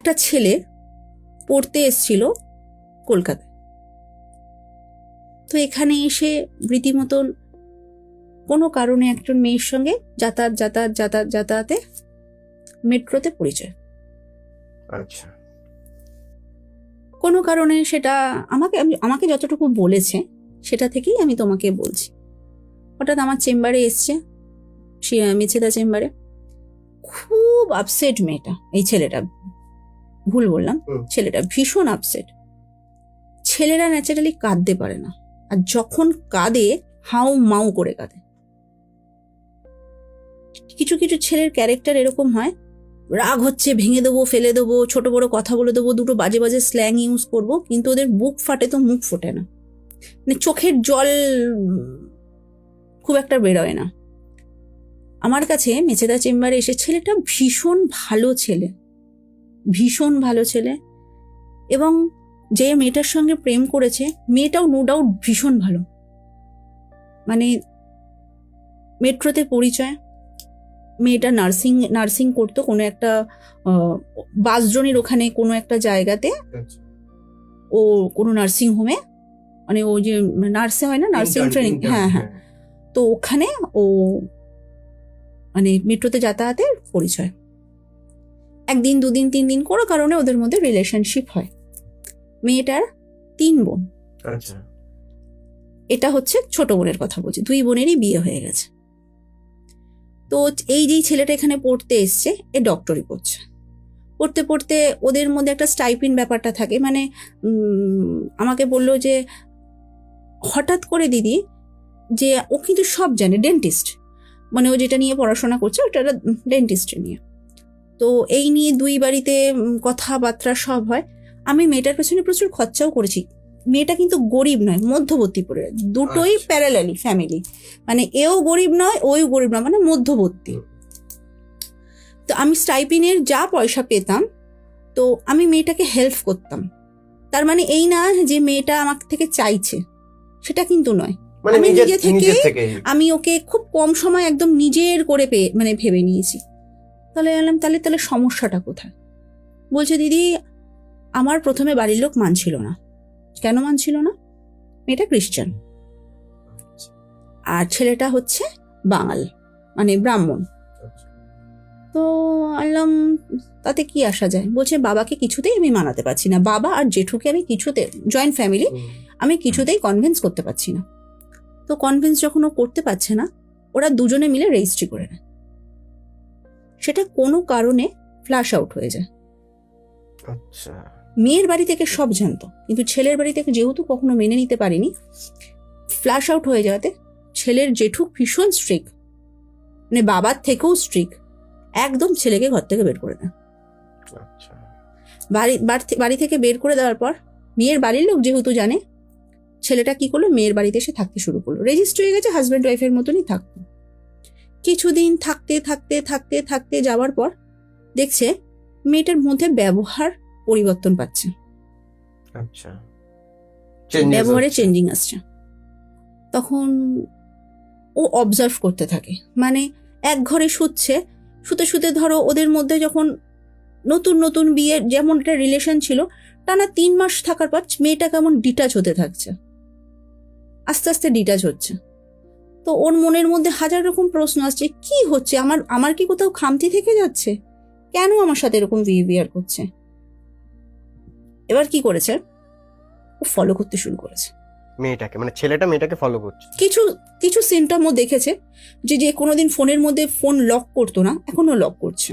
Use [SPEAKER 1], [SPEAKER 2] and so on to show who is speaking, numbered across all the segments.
[SPEAKER 1] একটা ছেলে পড়তে এসছিল কলকাতায়। তো এখানে এসে রীতিমতন কোনো কারণে একজন মেয়ের সঙ্গে যাতায়াতে মেট্রোতে পরিচয়।
[SPEAKER 2] আচ্ছা,
[SPEAKER 1] কোনো কারণে সেটা আমাকে যতটুকু বলেছে সেটা থেকেই আমি তোমাকে বলছি। হঠাৎ আমার চেম্বারে এসছে, মেছেদা চেম্বারে। খুব আপসেট মেয়েটা, এই ছেলেটা, ভুল বললাম, ছেলেটা ভীষণ আপসেট। ছেলেরা ন্যাচারালি কাঁদতে পারে না, আর যখন কাঁদে হাউ মাউ করে কাঁদে। কিছু কিছু ছেলের ক্যারেক্টার এরকম হয়, রাগ হচ্ছে ভেঙে দেবো, ফেলে দেবো, ছোট বড় কথা বলে দেবো, দুটো বাজে বাজে স্ল্যাং ইউজ করবো, কিন্তু ওদের বুক ফাটে তো মুখ ফোটে না, মানে চোখের জল খুব একটা বেরোয় না। আমার কাছে মেছেদা চেম্বারে এসে ছেলেটা ভীষণ ভালো ছেলে, ভীষণ ভালো ছেলে, এবং যে মেয়েটার সঙ্গে প্রেম করেছে মেয়েটাও নো ডাউট ভীষণ ভালো। মানে মেট্রোতে পরিচয়, মেয়েটা নার্সিং করতো কোনো একটা বাসজনির ওখানে কোনো একটা জায়গাতে, ও কোনো নার্সিং হোমে, মানে ও যে নার্সে হয় না, নার্সিং ট্রেনিং, হ্যাঁ, তো ওখানে ও মানে মেট্রোতে যাতায়াতের পরিচয়। একদিন দুদিন 3 দিন কোনো কারণে ওদের মধ্যে রিলেশনশিপ হয়। মেয়েটার 3 বোন।
[SPEAKER 2] আচ্ছা,
[SPEAKER 1] এটা হচ্ছে ছোট বোনের কথা বলছি, 2 বোনেরই বিয়ে হয়ে গেছে। তো এই যেই ছেলেটা এখানে পড়তে এসছে, এ ডক্টরি পড়ছে। পড়তে পড়তে ওদের মধ্যে একটা স্টাইপিন ব্যাপারটা থাকে, মানে আমাকে বললো যে হঠাৎ করে দিদি, যে ও কিন্তু সব জানে, ডেন্টিস্ট, মানে ও যেটা নিয়ে পড়াশোনা করছে ওটা ডেন্টিস্ট নিয়ে। তো এই নিয়ে 2 বাড়িতে কথাবার্তা সব হয়। আমি মেয়েটার পেছনে প্রচুর খরচাও করেছি। মেয়েটা কিন্তু গরিব নয়, মধ্যবর্তী পরিবার, দুটোই প্যারালালি ফ্যামিলি, মানে এও গরিব নয় ওও গরিব নয়, মানে মধ্যবর্তী। তো আমি স্টাইপিনের যা পয়সা পেতাম, তো আমি মেয়েটাকে হেল্প করতাম। তার মানে এই না যে মেয়েটা আমার থেকে চাইছে, সেটা কিন্তু নয়। আমি নিজে থেকে আমি ওকে খুব কম সময় একদম নিজের করে মানে ভেবে নিয়েছি। তাহলে এলাম, তাহলে সমস্যাটা কোথায়? বলছে দিদি আমার প্রথমে বাড়ির লোক মানছিল না। কেন মানছিল না? মেয়েটা খ্রিস্টান, আর ছেলেটা হচ্ছে বাঙাল, মানে ব্রাহ্মণ। তো আনলাম তাতে কি আসা যায়? বলছে বাবাকে কিছুতেই আমি মানাতে পারছি না, বাবা আর জেঠুকে আমি কিছুতে, জয়েন্ট ফ্যামিলি, আমি কিছুতেই কনভিন্স করতে পারছি না। তো কনভিন্স যখন ও করতে পারছে না, ওরা দুজনে মিলে রেজিস্ট্রি করে নেয়। সেটা কোনো কারণে ফ্ল্যাশ আউট হয়ে যায়।
[SPEAKER 2] আচ্ছা,
[SPEAKER 1] মেয়ের বাড়ি থেকে সব জানতো, কিন্তু ছেলের বাড়ি থেকে যেহেতু কখনো মেনে নিতে পারিনি, ফ্ল্যাশ আউট হয়ে যাওয়াতে ছেলের জেঠু ভীষণ স্ট্রিক, মানে বাবার থেকেও স্ট্রিক, একদম ছেলেকে ঘর থেকে বের করে দেয়।
[SPEAKER 2] আচ্ছা,
[SPEAKER 1] বাড়ি থেকে বের করে দেওয়ার পর মেয়ের বাড়ির লোক যেহেতু জানে, ছেলেটা কি করলো, মেয়ের বাড়িতে এসে থাকতে শুরু করলো। রেজিস্ট্রি হয়ে গেছে, হাজব্যান্ড ওয়াইফের মতনই থাকতো। কিছুদিন থাকতে যাওয়ার পর দেখছে মেয়েটার মধ্যে ব্যবহার পরিবর্তন পাচ্ছে,
[SPEAKER 2] আচ্ছা,
[SPEAKER 1] ব্যবহারে চেঞ্জিং আসছে। তখন ও অবজার্ভ করতে থাকে, মানে এক ঘরে শুতে ধরো ওদের মধ্যে যখন নতুন বিয়ে, যেমন একটা রিলেশন ছিল, টানা 3 মাস থাকার পর মেয়েটা কেমন ডিটাচ হতে থাকছে, আস্তে আস্তে ডিটাচ হচ্ছে। তো ওর মনের মধ্যে হাজার রকম প্রশ্ন আসছে, কি হচ্ছে, আমার কি কোথাও খামতি থেকে যাচ্ছে, কেন আমার সাথে এরকম বিহেভিয়ার করছে? এবার কি করেছে, ও ফলো করতে শুরু করেছে
[SPEAKER 2] মেয়েটাকে, মানে ছেলেটা মেয়েটাকে ফলো করছে।
[SPEAKER 1] কিছু সিমটম ও দেখেছে, যে কোনোদিন ফোনের মধ্যে ফোন লক করতো না, এখনো লক করছে।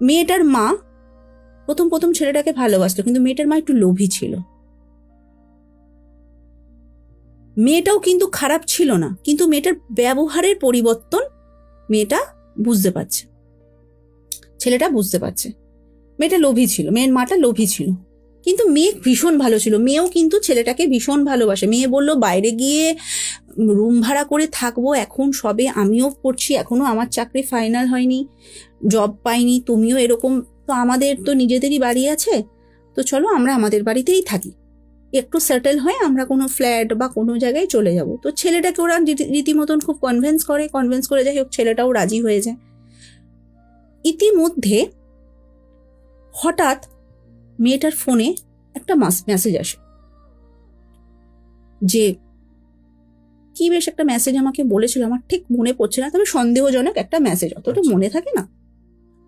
[SPEAKER 1] মেয়েটার মা প্রথম ছেলেটাকে ভালোবাসতো, কিন্তু মেয়েটার মা একটু লোভী ছিল। মেয়েটাও কিন্তু খারাপ ছিল না, কিন্তু মেয়েটার ব্যবহারের পরিবর্তন মেয়েটা বুঝতে পারছে, ছেলেটা বুঝতে পারছে। মেয়েটা লোভী ছিল, মেয়ের মাটা লোভী ছিল, কিন্তু মেয়ে ভীষণ ভালো ছিল। মেয়েও কিন্তু ছেলেটাকে ভীষণ ভালোবাসে। মেয়ে বলল বাইরে গিয়ে রুম ভাড়া করে থাকবো, এখন সবে আমিও পড়ছি, এখনো আমার চাকরি ফাইনাল হয়নি, জব পাইনি, তুমিও এরকম, তো আমাদের তো নিজেদেরই বাড়ি আছে, তো চলো আমরা আমাদের বাড়িতেই থাকি, একটু সেটেল হয়ে আমরা কোনো ফ্ল্যাট বা কোনো জায়গায় চলে যাব। তো ছেলেটাকে ওরা রীতিমতন খুব কনভিন্স করে, যাই হোক ছেলেটাও রাজি হয়ে যায়। ইতিমধ্যে হঠাৎ মেয়েটার ফোনে একটা মেসেজ আসে, যে কি বেশ একটা মেসেজ আমাকে বলেছিল, আমার ঠিক মনে পড়ছে না, তবে সন্দেহজনক একটা মেসেজ, অতটা মনে থাকে না।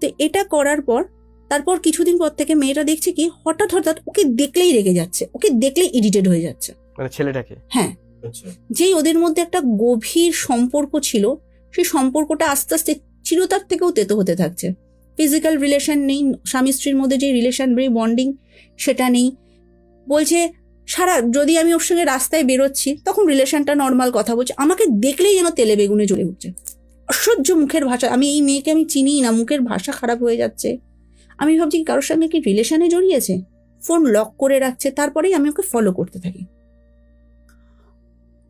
[SPEAKER 1] তো এটা করার পর তারপর কিছুদিন পর থেকে মেয়েটা দেখছে কি হঠাৎ হঠাৎ ওকে দেখলেই রেগে যাচ্ছে, ওকে দেখলেই ইরিটেট হয়ে যাচ্ছে।
[SPEAKER 2] মানে ছেলেটাকে?
[SPEAKER 1] হ্যাঁ, যেই ওদের মধ্যে একটা গভীর সম্পর্ক ছিল, সেই সম্পর্কটা আস্তে আস্তে চিরতার থেকেও তেতো হতে থাকছে। ফিজিক্যাল রিলেশন নেই, স্বামী স্ত্রীর মধ্যে যে রিলেশন বন্ডিং সেটা নেই। বলছে যদি আমি ওর সঙ্গে রাস্তায় বেরোচ্ছি তখন রিলেশনটা নর্মাল, কথা বলছে, আমাকে দেখলেই যেন তেলে বেগুনে জ্বলে উঠছে। অসহ্য মুখের ভাষা, আমি এই মেয়েকে আমি চিনি না, মুখের ভাষা খারাপ হয়ে যাচ্ছে। আমি ভাবছি কারোর সঙ্গে কি রিলেশনে জড়িয়েছে, ফোন লক করে রাখছে। তারপরেই আমি ওকে ফলো করতে থাকি।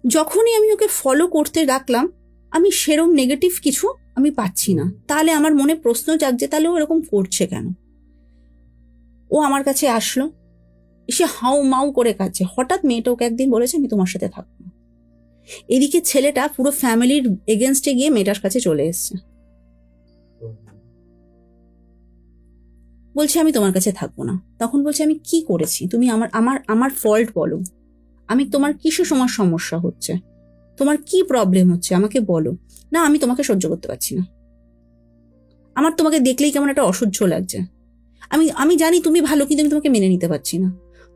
[SPEAKER 1] যখনই আমি ওকে ফলো করতে রাখলাম, আমি সেরম নেগেটিভ কিছু আমি পাচ্ছি না। তাহলে আমার মনে প্রশ্ন জাগছে, তাহলে ও এরকম করছে কেন? ও আমার কাছে আসলো, এসে হাউ মাউ করে কাঁদছে। হঠাৎ মেয়েটা ওকে একদিন বলেছে আমি তোমার সাথে থাকবো না। এদিকে ছেলেটা পুরো ফ্যামিলির এগেনস্টে গিয়ে মেয়েটার কাছে চলে এসছে, বলছে আমি তোমার কাছে থাকবো না। তখন বলছে আমি কি করেছি, তুমি আমার আমার আমার ফল্ট বলো, আমি তোমার কিসে সমস্যা হচ্ছে, তোমার কি প্রবলেম হচ্ছে আমাকে বলো। না, আমি তোমাকে সহ্য করতে পারছি না, আমার তোমাকে দেখলেই কেমন একটা অসহ্য লাগছে। আমি জানি তুমি ভালো, কিন্তু আমি তোমাকে মেনে নিতে পারছি না।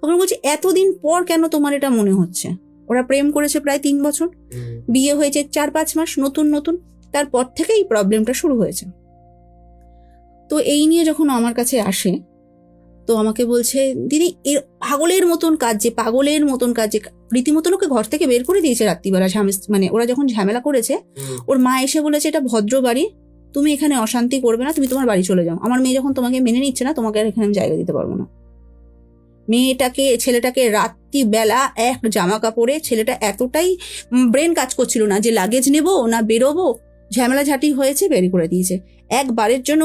[SPEAKER 1] তখন বলছি এতদিন পর কেন তোমার এটা মনে হচ্ছে? ওরা প্রেম করেছে প্রায় 3 বছর, বিয়ে হয়েছে 4-5 মাস, নতুন, তারপর থেকে এই প্রবলেমটা শুরু হয়েছে। তো এই নিয়ে যখন আমার কাছে আসে, তো আমাকে বলছে দিদি এর পাগলের মতন কাজ যে রীতিমতন ওকে ঘর থেকে বের করে দিয়েছে রাত্রিবেলা। মানে ওরা যখন ঝামেলা করেছে, ওর মা এসে বলেছে এটা ভদ্র বাড়ি, তুমি এখানে অশান্তি করবে না, তুমি তোমার বাড়ি চলে যাও। আমার মেয়ে যখন তোমাকে মেনে নিচ্ছে না, তোমাকে আর এখানে আমি জায়গা দিতে পারবো না। ছেলেটাকে রাত্রিবেলা এক জামা কাপড়ে, ছেলেটা এতটাই ব্রেন কাজ করছিল না যে লাগেজ নেবো না বেরোবো, ঝামেলা ঝাঁটি হয়েছে, বের করে দিয়েছে। একবারের জন্য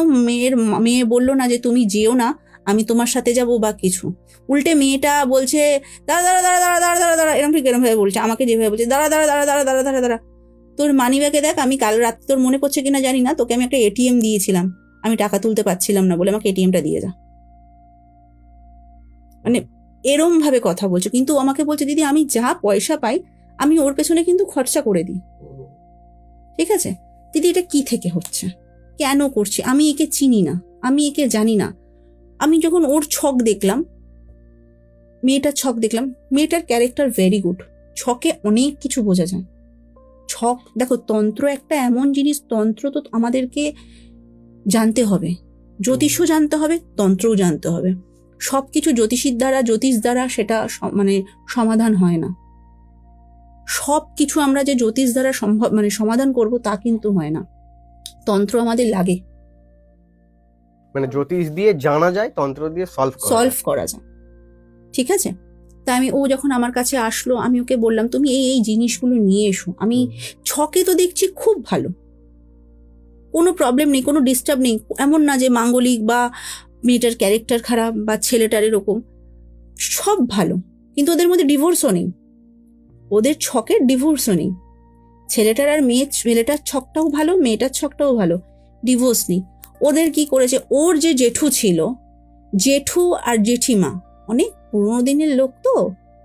[SPEAKER 1] মেয়ে বললো না যে তুমি যেও না, আমি তোমার সাথে যাবো বা কিছু। উল্টে মেয়েটা বলছে দাঁড়া দাঁড়া দাঁড়া দাঁড়া দাঁড়া দাঁড়া দাঁড়া, এরকম ঠিক এরকম ভাবে বলছে, আমাকে যেভাবে বলছে দাঁড়া দাঁড়া দাঁড়া দাঁড়া দাঁড়া দাঁড়া দাঁড়া, তোর মানি ব্যাগে দেখ, আমি কাল রাত, তোর মনে পড়ছে কিনা জানি না, তোকে আমি একটা এটিএম দিয়েছিলাম, আমি টাকা তুলতে পারছিলাম না বলে আমাকে এটিএমটা দিয়ে যা। মানে এরম ভাবে কথা বলছে, কিন্তু আমাকে বলছে দিদি আমি যা পয়সা পাই আমি ওর পেছনে কিন্তু খরচা করে দিই। ঠিক আছে দিদি, এটা কি থেকে হচ্ছে, কেন করছি? আমি একে চিনি না, আমি একে জানি না। আমি যখন ওর ছক দেখলাম, মেয়েটার ছক দেখলাম, মেয়েটার ক্যারেক্টার ভেরি গুড। ছকে অনেক কিছু বোঝা যায়। ছক দেখো, তন্ত্র একটা এমন জিনিস, তন্ত্র তো আমাদেরকে জানতে হবে, জ্যোতিষও জানতে হবে, তন্ত্রও জানতে হবে। সবকিছু জ্যোতিষ দ্বারা সেটা মানে সমাধান হয় না। সবকিছু আমরা যে জ্যোতিষ দ্বারা সমাধান করব তা কিন্তু হয় না, তন্ত্র আমাদের লাগে।
[SPEAKER 2] মানে জ্যোতিষ দিয়ে জানা যায়, তন্ত্র দিয়ে সলভ
[SPEAKER 1] করা যায়। ঠিক আছে, তা ও যখন আমার কাছে আসলো, আমি ওকে বললাম তুমি এই জিনিসগুলো নিয়ে এসো। আমি ছকে তো দেখছি খুব ভালো, কোনো প্রবলেম নেই, কোনো ডিস্টার্ব নেই, এমন না যে মাঙ্গলিক বা মেয়েটার ক্যারেক্টার খারাপ বা ছেলেটার এরকম, সব ভালো। কিন্তু ওদের মধ্যে ডিভোর্সও নেই, ওদের ছকের ডিভোর্সও নেই। ছেলেটার আর ছেলেটার ছকটাও ভালো, মেয়েটার ছকটাও ভালো, ডিভোর্স নেই। ওদের কি করেছে, ওর যে জেঠু ছিল, জেঠু আর জেঠিমা অনেক পুরোনো দিনের লোক, তো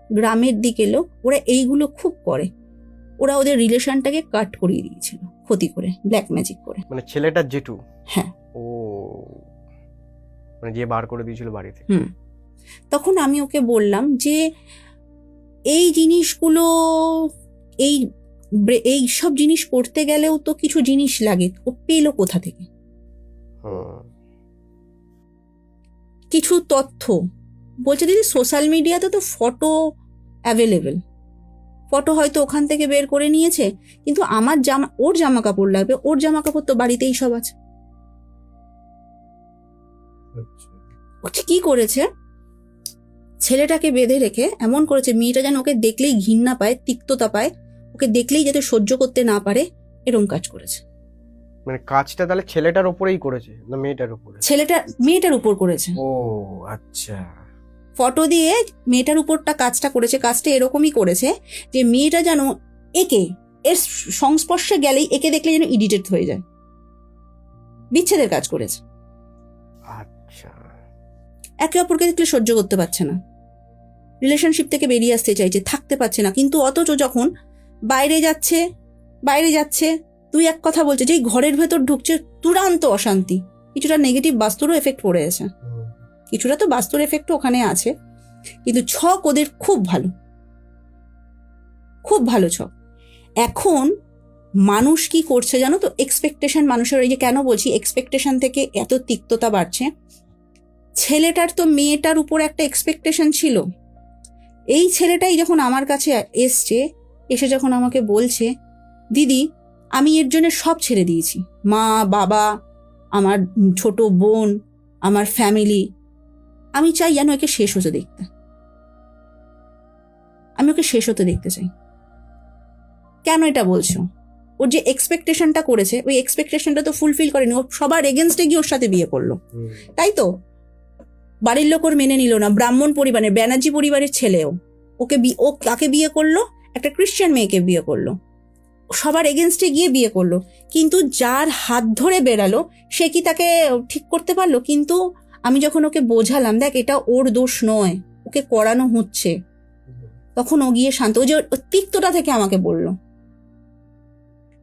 [SPEAKER 1] গ্রামের দিকে লোক, ওরা এইগুলো খুব করে। ওরা ওদের রিলেশনটাকে কাট করিয়ে দিয়েছিল, ক্ষতি করে, ব্ল্যাক ম্যাজিক করে।
[SPEAKER 2] মানে ছেলেটার জেঠু?
[SPEAKER 1] হ্যাঁ।
[SPEAKER 2] ও, মানে যে বার করে দিয়েছিল বাড়ি থেকে।
[SPEAKER 1] তখন আমি ওকে বললাম যে এই জিনিসগুলো, এই সব জিনিস করতে গেলেও তো কিছু জিনিস লাগে, ও পেলো কোথা থেকে? কিছু তথ্য বলছে দিদি সোশ্যাল মিডিয়াতে তো ফটো অ্যাভেলেবেল, ফটো হয়তো ওখান থেকে বের করে নিয়েছে, কিন্তু ওর জামা কাপড় লাগবে, ওর জামা কাপড় তো বাড়িতেই সব আছে। কি করেছে, ছেলেটাকে বেঁধে রেখে এমন করেছে, মেয়েটা যেন ওকে দেখলেই ঘৃণা পায়, তিক্ততা পায়, ওকে দেখলেই যাতে সহ্য করতে না পারে, এরকম কাজ করেছে।
[SPEAKER 2] মানে কাজটা তাহলে ছেলেটার উপরেই করেছে না মেয়েটার উপরে?
[SPEAKER 1] মেয়েটার উপর করেছে।
[SPEAKER 2] ও আচ্ছা।
[SPEAKER 1] ফটো দিয়ে মেয়েটার উপরটা কাজটা করেছে। কাজটা এরকমই করেছে যে মেয়েটা যেন এর সংস্পর্শে গেলেই একে দেখলে যেন ইরিটেট হয়ে যায়, বিচ্ছেদের কাজ করেছে।
[SPEAKER 2] আচ্ছা।
[SPEAKER 1] একে অপরকে দেখলে সহ্য করতে পারছে না, রিলেশনশিপ থেকে বেরিয়ে আসতে চাইছে, থাকতে পারছে না, কিন্তু অথচ যখন বাইরে যাচ্ছে তুই এক কথা বলছে, যেই ঘরের ভেতর ঢুকছে চূড়ান্ত অশান্তি। কিছুটা নেগেটিভ বাস্তুরও এফেক্ট পড়ে আছে, কিছুটা তো বাস্তুর এফেক্টও ওখানে আছে, কিন্তু ছক ওদের খুব ভালো ছক। এখন মানুষ কি করছে জানো তো, এক্সপেকটেশন মানুষের, ওই যে কেন বলছি এক্সপেকটেশন থেকে এত তিক্ততা বাড়ছে, ছেলেটার তো মেয়েটার উপর একটা এক্সপেকটেশন ছিল। এই ছেলেটাই যখন আমার কাছে এসে যখন আমাকে বলছে, দিদি আমি এর জন্য সব ছেড়ে দিয়েছি, মা বাবা, আমার ছোট বোন, আমার ফ্যামিলি, আমি চাই যেন একে শেষ হতে দেখতে, আমি ওকে শেষ হতে দেখতে চাই। কেন এটা বলছো? ওর যে এক্সপেকটেশনটা করেছে, ওই এক্সপেকটেশনটা তো ফুলফিল করেনি, ও সবার এগেনস্টে গিয়ে ওর সাথে বিয়ে করলো, তাই তো? বাড়ির লোক ওর মেনে নিল না, ব্রাহ্মণ পরিবারের, ব্যানার্জি পরিবারের ছেলেও ও কাকে বিয়ে করলো? একটা ক্রিশ্চিয়ান মেয়েকে বিয়ে করলো, সবার এগেনস্টে গিয়ে বিয়ে করলো, কিন্তু যার হাত ধরে বেরালো সে কি তাকে ঠিক করতে পারলো? কিন্তু আমি যখন ওকে বোঝালাম, দেখ এটা ওর দোষ নয়, ওকে করানো হচ্ছে, তখন ও গিয়ে শান্ত। ও যে তিক্তটা থেকে আমাকে বললো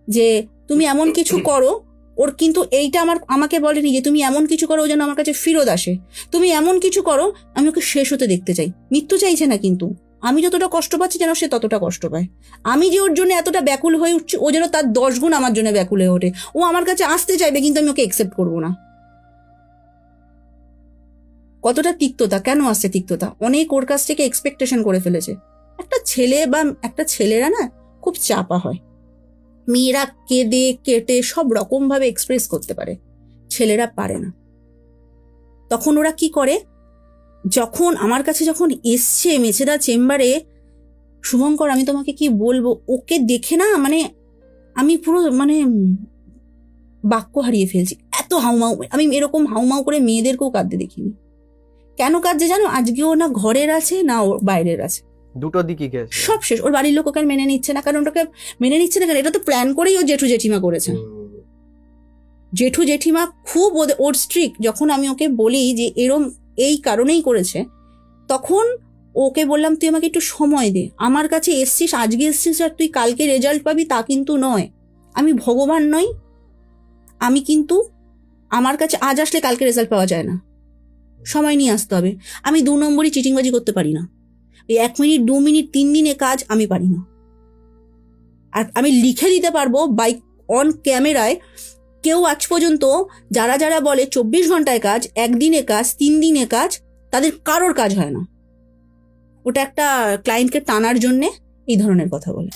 [SPEAKER 1] যে তুমি এমন কিছু করো, ওর কিন্তু এইটা আমাকে বলেনি যে তুমি এমন কিছু করো ও যেন আমার কাছে ফিরত আসে, তুমি এমন কিছু করো আমি ওকে শেষ হতে দেখতে চাই। মৃত্যু চাইছে না, কিন্তু আমি যতটা কষ্ট পাচ্ছি যেন সে ততটা কষ্ট পায়। আমি যে ওর জন্য এতটা ব্যাকুল হয়ে উঠছি, ও যেন তার 10 গুণ আমার জন্য ব্যাকুল হয়ে ওঠে। ও আমার কাছে আসতে চাইবে, কিন্তু আমি ওকে একসেপ্ট করবো না। কতটা তিক্ততা, কেন আসছে তিক্ততা? অনেক ওর কাছ থেকে এক্সপেকটেশন করে ফেলেছে। একটা ছেলে বা একটা ছেলেরা না খুব চাপা হয়, মেয়েরা কেঁদে কেটে সব রকম ভাবে এক্সপ্রেস করতে পারে, ছেলেরা পারে না। তখন ওরা কি করে, যখন আমার কাছে যখন এসছে মেছেদা চেম্বারে, শুভঙ্কর আমি তোমাকে কি বলবো, ওকে দেখে না মানে আমি পুরো বাক্য হারিয়ে ফেলছি, এত হাউমাউ। আমি এরকম হাউমাউ করে মেয়েদেরকেও কাঁদতে দেখিনি। কেন কাঁদছে জানো? আজকেও না ঘরের আছে না ওর বাইরের আছে,
[SPEAKER 2] দুটো দিকই গেছে,
[SPEAKER 1] সব শেষ। ওর বাড়ির লোক ওকে মেনে নিচ্ছে না, কারণ ওটাকে মেনে নিচ্ছে না কেন, এটা তো প্ল্যান করেই ও জেঠু জেঠিমা করেছে। জেঠু জেঠিমা খুব ওর স্ট্রিক্ট। যখন আমি ওকে বলি যে এই কারণেই করেছে, তখন ওকে বললাম তুই আমাকে একটু সময় দে, আমার কাছে এসছিস, আজকে এসছিস আর তুই কালকে রেজাল্ট পাবি তা কিন্তু নয়, আমি ভগবান নই। আমি কিন্তু আমার কাছে আজ আসলে কালকে রেজাল্ট পাওয়া যায় না, সময় নিয়ে আসতে হবে। আমি 2 নম্বরই চিটিংবাজি করতে পারি না, এই 1 মিনিট 2 মিনিট 3 দিনে কাজ আমি পারি না। আর আমি লিখে দিতে পারবো বাই অন ক্যামেরায়, কেউ আজ পর্যন্ত যারা বলে 24 ঘন্টায় কাজ, 1 দিনে কাজ, 3 দিনে কাজ, তাদের কারোর কাজ হয় না। ওটা একটা ক্লায়েন্টকে টানার জন্যে এই ধরনের কথা বলে।